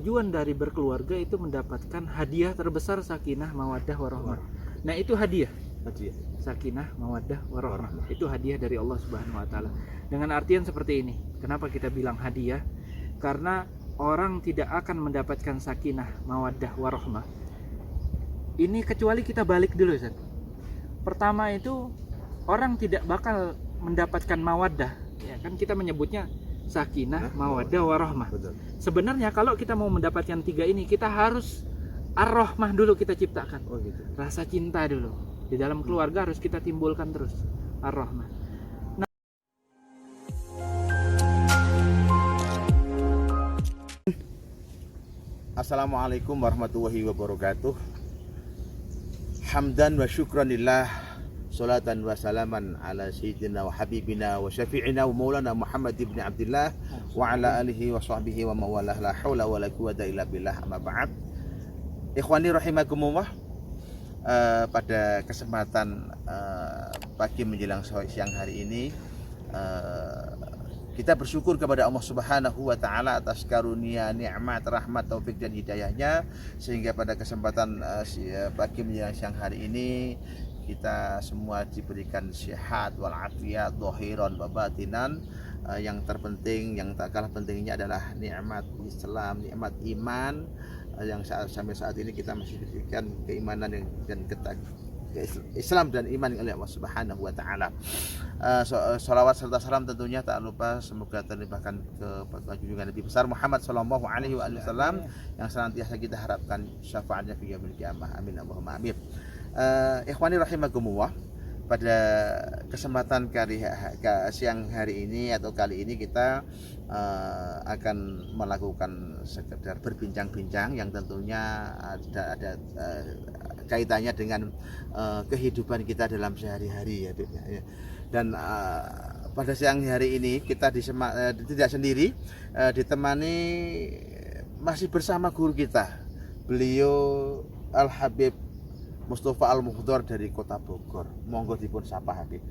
tujuan dari berkeluarga itu mendapatkan hadiah terbesar sakinah, mawaddah, warahmah. Nah, itu hadiah. Sakinah, mawaddah, warahmah. Itu hadiah dari Allah Subhanahu wa taala. Dengan artian seperti ini. Kenapa kita bilang hadiah? Karena orang tidak akan mendapatkan sakinah, mawaddah, warahmah ini kecuali kita balik dulu, Ustaz. Pertama itu orang tidak bakal mendapatkan mawaddah, ya kan kita menyebutnya sakinah, mawaddah, warahmah. Sebenarnya kalau kita mau mendapatkan tiga ini, kita harus ar-rahmah dulu kita ciptakan. Rasa cinta dulu. Di dalam keluarga harus kita timbulkan terus ar-rahmah. Assalamualaikum warahmatullahi wabarakatuh. Hamdan wa syukranillah, salatan wa salaman ala sayyidina wa habibina wa syafi'ina wa maulana Muhammad ibn Abdullah wa ala alihi wa sahbihi wa mawalah, la hawla wa la quwwata illa billah, amma ba'd. Ikhwani rahimakumullah, pada kesempatan pagi menjelang siang hari ini, kita bersyukur kepada Allah Subhanahu wa taala atas karunia, nikmat, rahmat, taufik dan hidayahnya, sehingga pada kesempatan pagi menjelang siang hari ini kita semua diberikan sehat walafiat zahiran wa batinan. Yang terpenting, yang tak kalah pentingnya adalah nikmat Islam, nikmat iman, yang sampai saat ini kita masih diberikan keimanan dan Islam dan iman oleh Allah Subhanahu wa taala. Salawat serta salam tentunya tak lupa semoga terlimpahkan ke junjungan Nabi besar Muhammad sallallahu alaihi wasallam yang senantiasa kita harapkan syafaatnya fi yaumil qiyamah. Amin Allahumma amin. Ikhwani rahimakumullah, pada kesempatan siang hari ini atau kali ini kita akan melakukan sekedar berbincang-bincang yang tentunya ada kaitannya dengan kehidupan kita dalam sehari-hari, ya. Dan pada siang hari ini kita tidak sendiri, ditemani masih bersama guru kita, beliau Al Habib Mustafa Al Muhdhar dari Kota Bogor. Monggo dipun sapa Habib.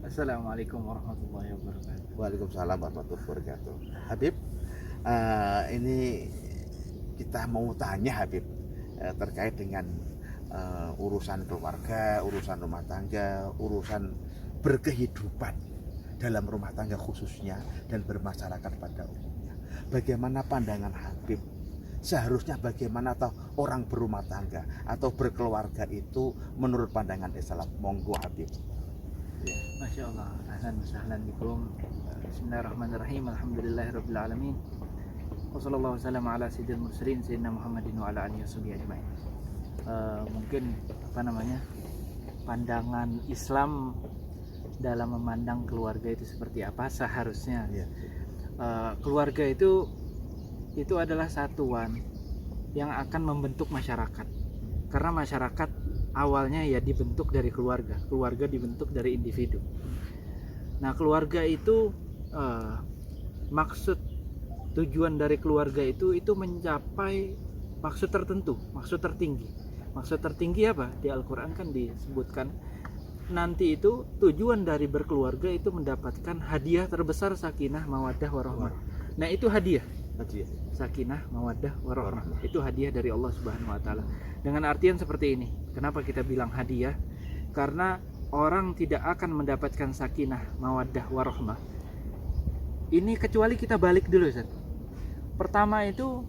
Assalamualaikum warahmatullahi wabarakatuh. Waalaikumsalam warahmatullahi wabarakatuh. Habib, ini kita mau tanya Habib, terkait dengan urusan keluarga, urusan rumah tangga, urusan berkehidupan dalam rumah tangga khususnya dan bermasyarakat pada umumnya. Bagaimana pandangan Habib? Seharusnya bagaimana atau orang berumah tangga atau berkeluarga itu menurut pandangan Islam? Monggo Habib. Ya. Masya Allah. Ahlan wa sahlan bikum. Bismillahirrahmanirrahim. Alhamdulillahirabbil alamin. Wassallallahu wasallam ala sayyidil mursalin sayyidina Muhammadin wa ala alihi washabihi ajmain. Mungkin pandangan Islam dalam memandang keluarga itu seperti apa seharusnya. Keluarga itu adalah satuan yang akan membentuk masyarakat, karena masyarakat awalnya ya dibentuk dari keluarga dibentuk dari individu. Nah, keluarga itu maksud tujuan dari keluarga itu mencapai maksud tertentu, maksud tertinggi apa? Di Al-Quran kan disebutkan nanti itu tujuan dari berkeluarga itu mendapatkan hadiah terbesar sakinah, mawaddah, warahmah. Nah, itu hadiah. Sakinah, mawaddah, warahmah. Itu hadiah dari Allah Subhanahu wa taala. Dengan artian seperti ini. Kenapa kita bilang hadiah? Karena orang tidak akan mendapatkan sakinah, mawaddah, warahmah ini kecuali kita balik dulu, Ustaz. Pertama itu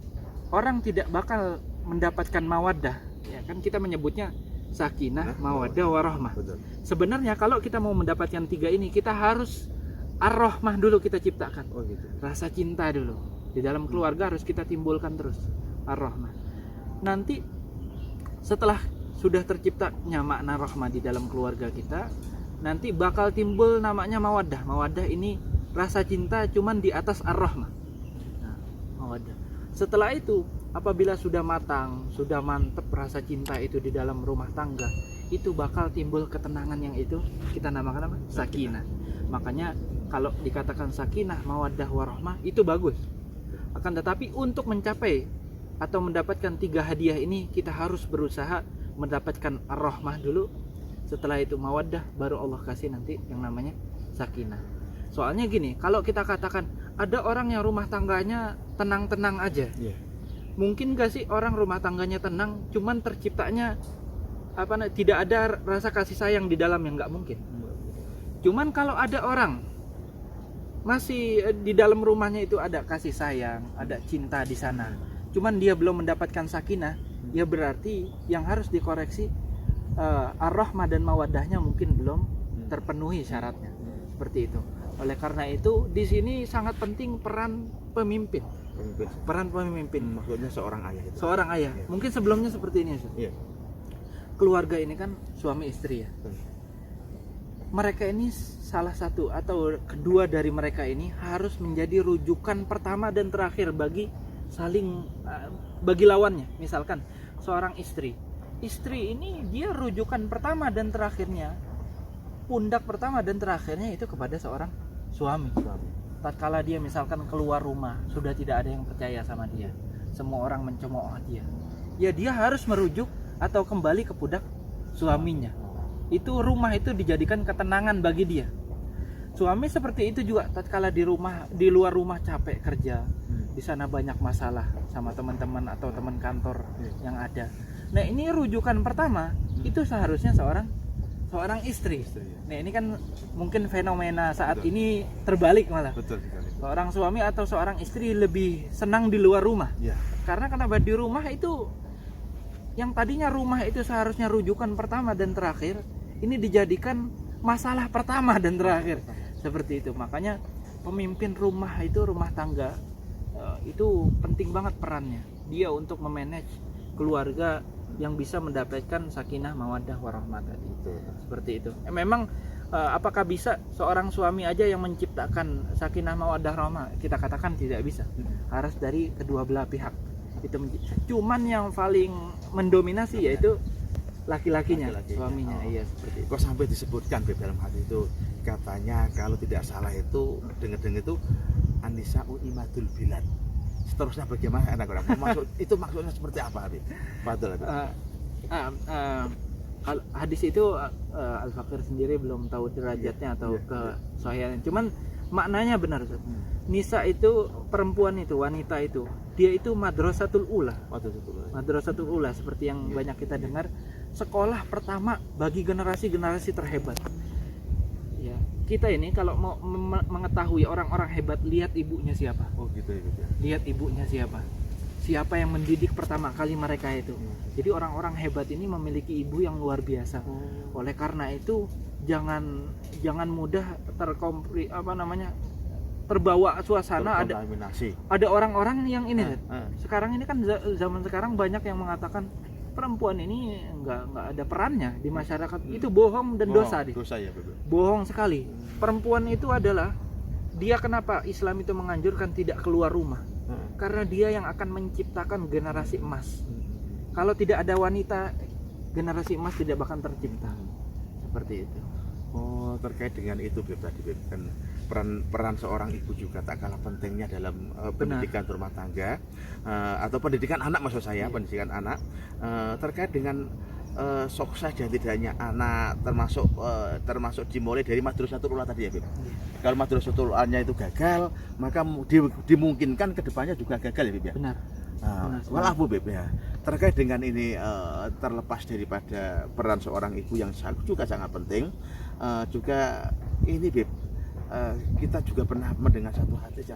orang tidak bakal mendapatkan mawaddah, ya kan kita menyebutnya sakinah, mawaddah, warahmah. Sebenarnya kalau kita mau mendapatkan tiga ini, kita harus ar-rahmah dulu kita ciptakan. Rasa cinta dulu. Di dalam keluarga harus kita timbulkan terus ar-rahmah. Nanti setelah sudah terciptanya makna rahmah di dalam keluarga kita, nanti bakal timbul namanya mawaddah. Mawaddah ini rasa cinta cuman di atas ar-rahmah. Nah, mawaddah. Setelah itu, apabila sudah matang, sudah mantep rasa cinta itu di dalam rumah tangga, itu bakal timbul ketenangan yang itu kita namakan apa? Sakinah. Makanya kalau dikatakan sakinah, mawaddah, warahmah itu bagus. Akan tetapi untuk mencapai atau mendapatkan tiga hadiah ini, kita harus berusaha mendapatkan ar-rahmah dulu. Setelah itu mawaddah, baru Allah kasih nanti yang namanya sakinah. Soalnya gini, kalau kita katakan ada orang yang rumah tangganya tenang-tenang aja, Mungkin gak sih orang rumah tangganya tenang, cuman terciptanya tidak ada rasa kasih sayang di dalam, yang nggak mungkin. Cuman kalau ada orang masih di dalam rumahnya itu ada kasih sayang, ada cinta di sana, cuman dia belum mendapatkan sakinah, ya berarti yang harus dikoreksi ar-rahmah dan mawaddahnya mungkin belum terpenuhi syaratnya. Seperti itu. Oleh karena itu di sini sangat penting peran pemimpin. Peran pemimpin. Maksudnya seorang ayah itu. Seorang ayah. Ya. Mungkin sebelumnya seperti ini, Ustaz. Iya. Keluarga ini kan suami istri ya. Mereka ini salah satu atau kedua dari mereka ini harus menjadi rujukan pertama dan terakhir bagi bagi lawannya. Misalkan seorang istri ini dia rujukan pertama dan terakhirnya, pundak pertama dan terakhirnya itu kepada seorang suami. Tatkala dia misalkan keluar rumah sudah tidak ada yang percaya sama dia, semua orang mencemooh dia, ya dia harus merujuk atau kembali ke pundak suaminya. Itu rumah itu dijadikan ketenangan bagi dia. Suami seperti itu juga tatkala di luar rumah capek kerja, di sana banyak masalah sama teman-teman atau teman kantor yang ada. Nah, ini rujukan pertama itu seharusnya seorang istri. Nah, ini kan mungkin fenomena saat ini terbalik malah. Betul sekali. Seorang suami atau seorang istri lebih senang di luar rumah. Ya. Karena kenapa di rumah itu yang tadinya rumah itu seharusnya rujukan pertama dan terakhir, ini dijadikan masalah pertama dan terakhir. Seperti itu. Makanya pemimpin rumah itu, rumah tangga itu penting banget perannya. Dia untuk memanage keluarga yang bisa mendapatkan sakinah mawaddah warahmah tadi. Seperti itu. Memang apakah bisa seorang suami aja yang menciptakan sakinah mawaddah warahmah? Kita katakan tidak bisa. Harus dari kedua belah pihak. Itu cuman yang paling mendominasi yaitu laki-lakinya, suaminya. Iya, seperti itu. Kok sampai disebutkan dalam hadis itu, katanya kalau tidak salah itu dengar-dengar itu An-Nisa'u imadul bilad. Seterusnya bagaimana anak orang? Itu maksudnya seperti apa, Habib? Fadhil, Habib. Hadis itu Al-Fakir sendiri belum tahu derajatnya atau kesahihannya. Cuman maknanya benar, Ustaz. Nisa itu perempuan itu, wanita itu, dia itu madrasatul ula. Madrasatul ula seperti yang banyak kita dengar, sekolah pertama bagi generasi-generasi terhebat. Ya, kita ini kalau mau mengetahui orang-orang hebat, lihat ibunya siapa. Oh gitu ya, gitu ya. Lihat ibunya siapa. Siapa yang mendidik pertama kali mereka itu. Jadi orang-orang hebat ini memiliki ibu yang luar biasa. Oleh karena itu jangan mudah terbawa suasana. Ada orang-orang yang ini sekarang ini kan zaman sekarang banyak yang mengatakan perempuan ini nggak ada perannya di masyarakat. Itu bohong dan dosa. Dosa ya, Bebe. Bohong sekali. Perempuan itu adalah dia, kenapa Islam itu menganjurkan tidak keluar rumah? Karena dia yang akan menciptakan generasi emas. Kalau tidak ada wanita, generasi emas tidak bakal tercipta. Seperti itu. Oh, terkait dengan itu, Beb, tadi, Beb, kan peran seorang ibu juga tak kalah pentingnya dalam pendidikan rumah tangga atau pendidikan anak, maksud saya. Pendidikan anak terkait dengan sukses dan tidaknya anak, termasuk dimulai dari madrasatul ula tadi ya, Beb. Kalau madrasatul ulanya itu gagal, maka dimungkinkan kedepannya juga gagal ya, Beb ya. Benar. Walau Beb ya, terkait dengan ini terlepas daripada peran seorang ibu yang juga sangat penting, juga ini, Beb, kita juga pernah mendengar satu hadis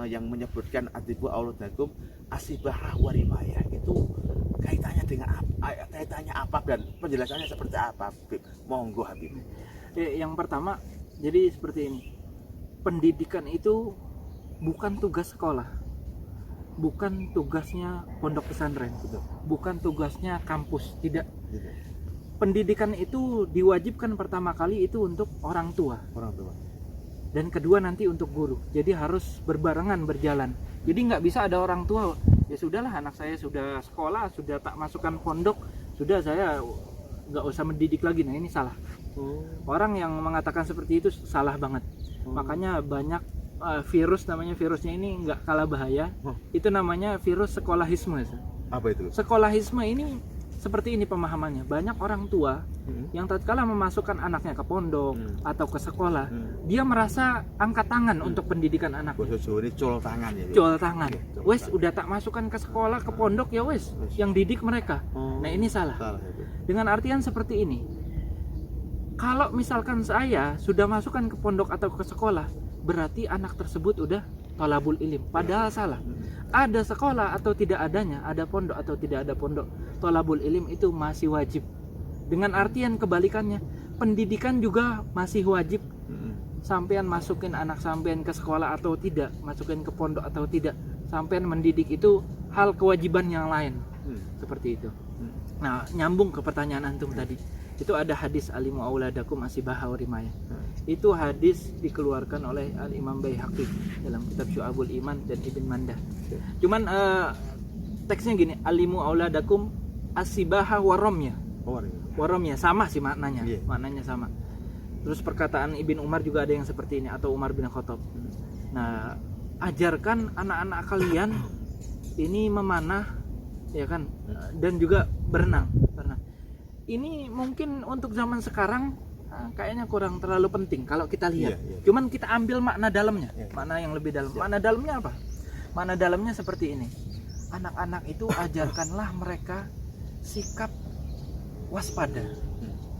yang menyebutkan adibu auladakum asibah warimaya. Itu kaitannya apa dan penjelasannya seperti apa, Beb? Monggo, Habib. Yang pertama, jadi seperti ini. Pendidikan itu bukan tugas sekolah. Bukan tugasnya pondok pesantren, bukan tugasnya kampus, tidak. Pendidikan itu diwajibkan pertama kali itu untuk orang tua. Dan kedua nanti untuk guru. Jadi harus berbarengan, berjalan. Jadi nggak bisa ada orang tua, ya sudahlah anak saya sudah sekolah, sudah tak masukkan pondok, sudah saya nggak usah mendidik lagi. Nah, ini salah. Orang yang mengatakan seperti itu salah banget. Makanya banyak virusnya ini nggak kalah bahaya. Itu namanya virus sekolahisme. Apa itu? Sekolahisme ini seperti ini pemahamannya. Banyak orang tua yang tatkala memasukkan anaknya ke pondok atau ke sekolah, dia merasa angkat tangan untuk pendidikan anak. Basa Jawa ini col tangan ya. Col tangan. Col Wes tangan. udah tak masukkan ke sekolah, ke pondok ya wes, yang didik mereka. Nah ini salah. Salah itu. Dengan artian seperti ini. Kalau misalkan saya sudah masukkan ke pondok atau ke sekolah, berarti anak tersebut udah thalabul ilim. Padahal salah. Ada sekolah atau tidak adanya, ada pondok atau tidak ada pondok, thalabul ilim itu masih wajib. Dengan artian kebalikannya, pendidikan juga masih wajib. Sampean masukin anak sampean ke sekolah atau tidak, masukin ke pondok atau tidak, sampean mendidik itu hal kewajiban yang lain. Seperti itu. Nah, nyambung ke pertanyaan antum tadi. Itu ada hadis alimu auladakum asibaha wa rimaya. Itu hadis dikeluarkan oleh Al-Imam Baihaqi dalam kitab Syu'abul Iman dan Ibn Mandah. Cuman teksnya gini, alimu auladakum asibaha wa ramya. Waromnya sama sih maknanya. Maknanya sama. Terus perkataan Ibn Umar juga ada yang seperti ini, atau Umar bin Khattab. Nah, ajarkan anak-anak kalian ini memanah, ya kan, dan juga berenang. Ini mungkin untuk zaman sekarang kayaknya kurang terlalu penting kalau kita lihat. Cuman kita ambil makna dalamnya, makna yang lebih dalam. Makna dalamnya apa? Makna dalamnya seperti ini. Anak-anak itu ajarkanlah mereka sikap waspada.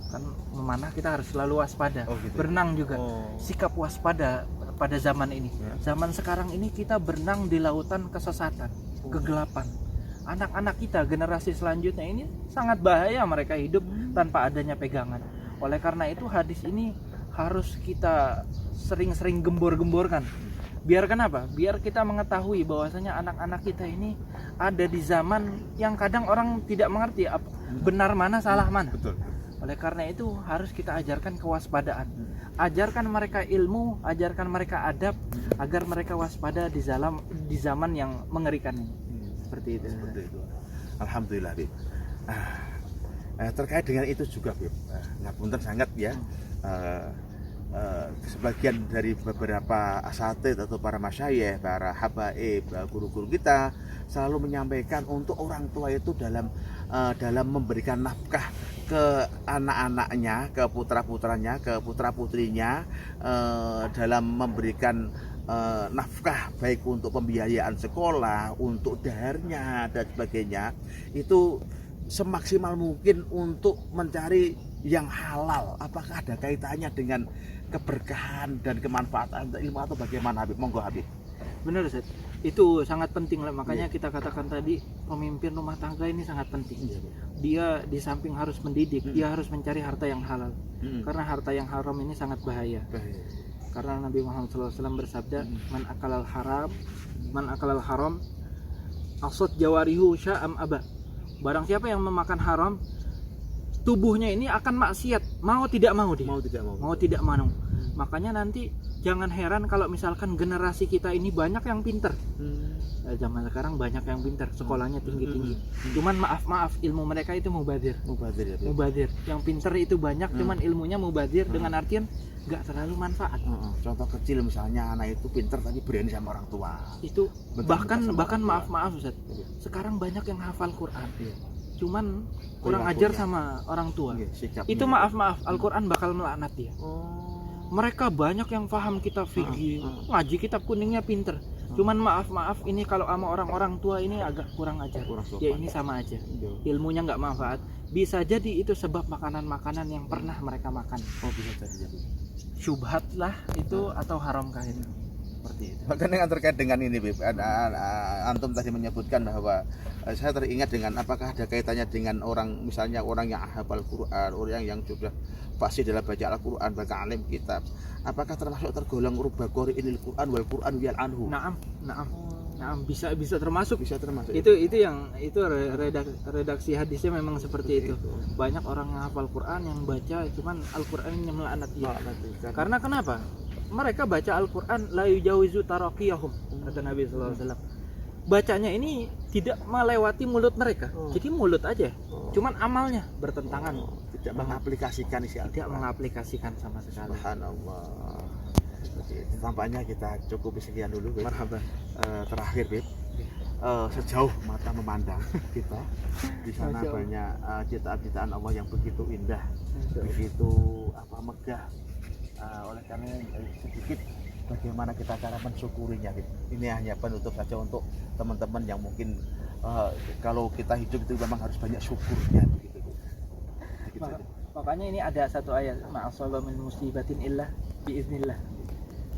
Kan memanah kita harus selalu waspada. Berenang juga. Sikap waspada pada zaman ini. Zaman sekarang ini kita berenang di lautan kesesatan, kegelapan. Anak-anak kita, generasi selanjutnya ini sangat bahaya mereka hidup tanpa adanya pegangan. Oleh karena itu hadis ini harus kita sering-sering gembor-gemborkan. Biar kenapa? Biar kita mengetahui bahwasanya anak-anak kita ini ada di zaman yang kadang orang tidak mengerti benar mana, salah mana. Betul. Oleh karena itu harus kita ajarkan kewaspadaan. Ajarkan mereka ilmu, ajarkan mereka adab agar mereka waspada di zaman yang mengerikan ini. Seperti itu. Alhamdulillah, Bib. Terkait dengan itu juga, Bib, ngapunten sangat ya. Sebagian dari beberapa asatid atau para masyayikh, para habaib, guru-guru kita selalu menyampaikan untuk orang tua itu dalam memberikan nafkah ke anak-anaknya, ke putra-putranya, ke putra-putrinya, dalam memberikan nafkah baik untuk pembiayaan sekolah, untuk daharnya dan sebagainya, itu semaksimal mungkin untuk mencari yang halal. Apakah ada kaitannya dengan keberkahan dan kemanfaatan ilmu atau bagaimana, Habib? Monggo, Habib. Benar, Ustaz. Itu sangat penting lah. Makanya kita katakan tadi, pemimpin rumah tangga ini sangat penting. Dia di samping harus mendidik, dia harus mencari harta yang halal. Karena harta yang haram ini sangat bahaya. Karena Nabi Muhammad SAW bersabda, man akalal haram asad jawarihu sya'am aba. Barang siapa yang memakan haram, tubuhnya ini akan maksiat, mau tidak mau dia. Mau tidak mau. Makanya nanti jangan heran kalau misalkan generasi kita ini banyak yang pinter. Zaman sekarang banyak yang pinter, sekolahnya tinggi-tinggi. Cuman maaf ilmu mereka itu mubadir. Mubadir. Yang pinter itu banyak, cuman ilmunya mubadir dengan artian nggak terlalu manfaat. Contoh kecil misalnya, anak itu pinter tapi berani sama orang tua. Itu bahkan maaf Ustaz. Sekarang banyak yang hafal Quran. Cuman kurang ajar sama orang tua. Itu maaf Al-Quran bakal melaknat dia. Mereka banyak yang paham kitab fikih, ngaji kitab kuningnya pinter. Cuman maaf ini kalau sama orang-orang tua ini agak kurang ajar. Ya ini sama aja. Ilmunya nggak manfaat. Bisa jadi itu sebab makanan-makanan yang pernah mereka makan. Bisa jadi. Syubhat lah itu atau haramkah itu? Seperti itu. Bahkan yang terkait dengan ini, Bib, antum tadi menyebutkan bahwa saya teringat dengan apakah ada kaitannya dengan orang, misalnya orang yang hafal Quran, orang yang sudah fasih dalam baca Al-Quran, baca alim kitab, apakah termasuk tergolong rubba qari'inil Quran wal Quran wiyal anhu? Naam, bisa termasuk. Itu redaksi hadisnya memang seperti itu. Banyak orang yang hafal Quran yang baca cuman Al-Qur'annya melaknat dia. Karena kenapa? Mereka baca Al-Quran la yujawizu taraqiyahum, kata Nabi SAW. Bacanya ini tidak melewati mulut mereka. Jadi mulut aja. Cuman amalnya bertentangan. Tidak mengaplikasikan isi Al-Quran. Tidak mengaplikasikan sama sekali. Subhanallah. Tampaknya kita cukup sekian dulu, Bib. Marhaban. Terakhir, Bib, sejauh mata memandang kita. Di sana Masya Allah. banyak ciptaan-ciptaan Allah yang begitu indah, begitu megah. Oleh karena sedikit bagaimana kita cara mensyukurinya gitu. Ini hanya penutup saja untuk teman-teman yang mungkin kalau kita hidup itu memang harus banyak syukurnya begitu. Makanya ini ada satu ayat, ma'asallahu min musibatin illa biiznillah.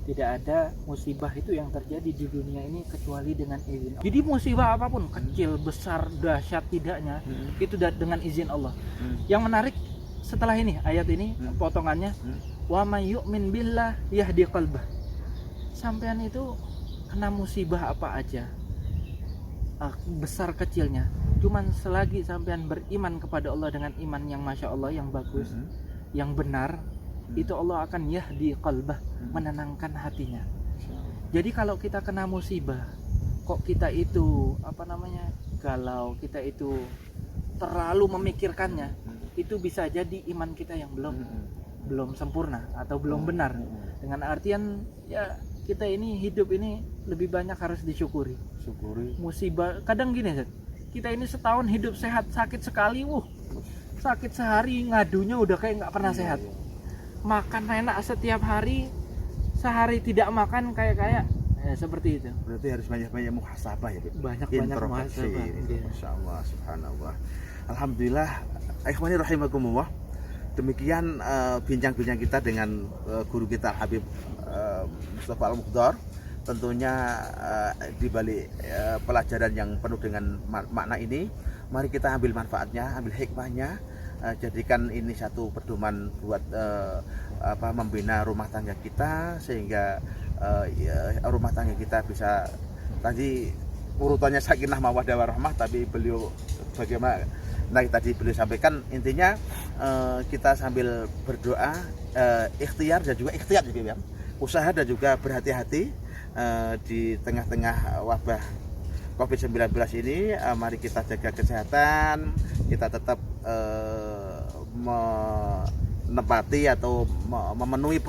Tidak ada musibah itu yang terjadi di dunia ini kecuali dengan izin Allah. Jadi musibah apapun, kecil, besar, dahsyat tidaknya, itu dengan izin Allah. Yang menarik setelah ini, ayat ini, potongannya, wa may yu'min billah yahdi qalbah. Sampean itu kena musibah apa aja, besar kecilnya, cuman selagi sampean beriman kepada Allah dengan iman yang masya Allah, yang bagus, yang benar, itu Allah akan yahdi qalbah, menenangkan hatinya. Jadi kalau kita kena musibah, kok kita itu galau, kita itu terlalu memikirkannya, itu bisa jadi iman kita yang belum sempurna atau belum benar. Dengan artian ya kita ini hidup ini lebih banyak harus disyukuri. Musibah kadang gini, kita ini setahun hidup sehat, sakit sekali, sakit sehari ngadunya udah kayak nggak pernah sehat. Makan enak setiap hari, sehari tidak makan kayak seperti itu. Berarti harus banyak muhasabah ya, banyak muhasabah. Masya Allah, subhanallah. Alhamdulillah, ikhwani rahimakumullah. Demikian bincang-bincang kita dengan guru kita Habib Mustafa Al-Muqdar. Tentunya di balik pelajaran yang penuh dengan makna ini, mari kita ambil manfaatnya, ambil hikmahnya, jadikan ini satu pedoman buat membina rumah tangga kita, sehingga rumah tangga kita bisa, tadi urutannya sakinah mawaddah warahmah, tapi beliau bagaimana tadi beliau sampaikan, intinya kita sambil berdoa, ikhtiar dan juga ikhtiyat juga ya, usaha dan juga berhati-hati di tengah-tengah wabah COVID-19 ini. Mari kita jaga kesehatan, kita tetap menepati atau memenuhi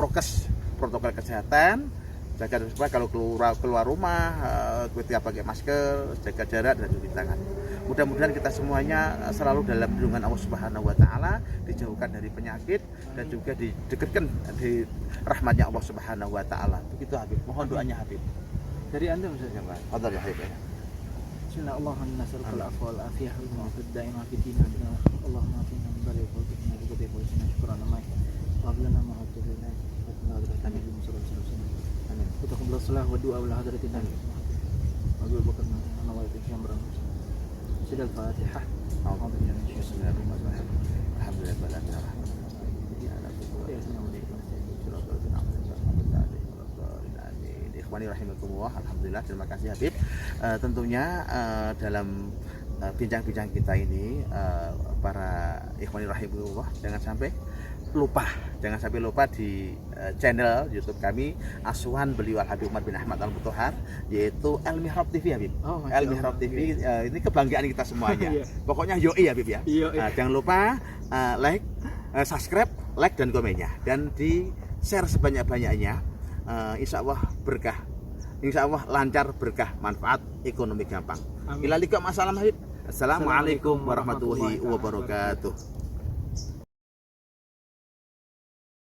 protokol kesehatan, jaga supaya kalau keluar rumah kita pakai masker, jaga jarak dan cuci tangan. Mudah-mudahan kita semuanya selalu dalam lindungan Allah Subhanahu wa taala, dijauhkan dari penyakit dan juga didekatkan di rahmatnya Allah Subhanahu wa taala. Begitu Habib. Mohon doanya Habib. Dari Anda misalnya, Pak. Fadhal ya Habib. Bismillahirrahmanirrahim. Nas'alukal afwa wal afiyah wal mu'afid da'imah fid din. Allahumma atina min barik wa qina bi qadri wa inna syukran lak. Wa lana ma hatuna wa qina adzaban nar. Amin. Taqabbal salat wa du'a wal hadratin. Abu Bakar ana wa fi syamran. Sudah Al-Fatihah. Bismillahirrahmanirrahim. Alhamdulillah. Ikhwani rahimakumullah. Alhamdulillah, terima kasih Habib. Tentunya dalam bincang-bincang kita ini, para ikhwani rahimakumullah, jangan sampai lupa di channel YouTube kami Asuhan Beliau Habib Umar bin Ahmad Al-Mutahhar, yaitu El Mihrab TV Habib. El Mihrab TV ini kebanggaan kita semuanya. Pokoknya yoi Habib ya. Jangan lupa like, subscribe, like dan komennya, dan di share sebanyak-banyaknya. Insya Allah berkah, insya Allah lancar, berkah, manfaat, ekonomi gampang. Ila liqa, masalam Habib. Assalamualaikum warahmatullahi wabarakatuh.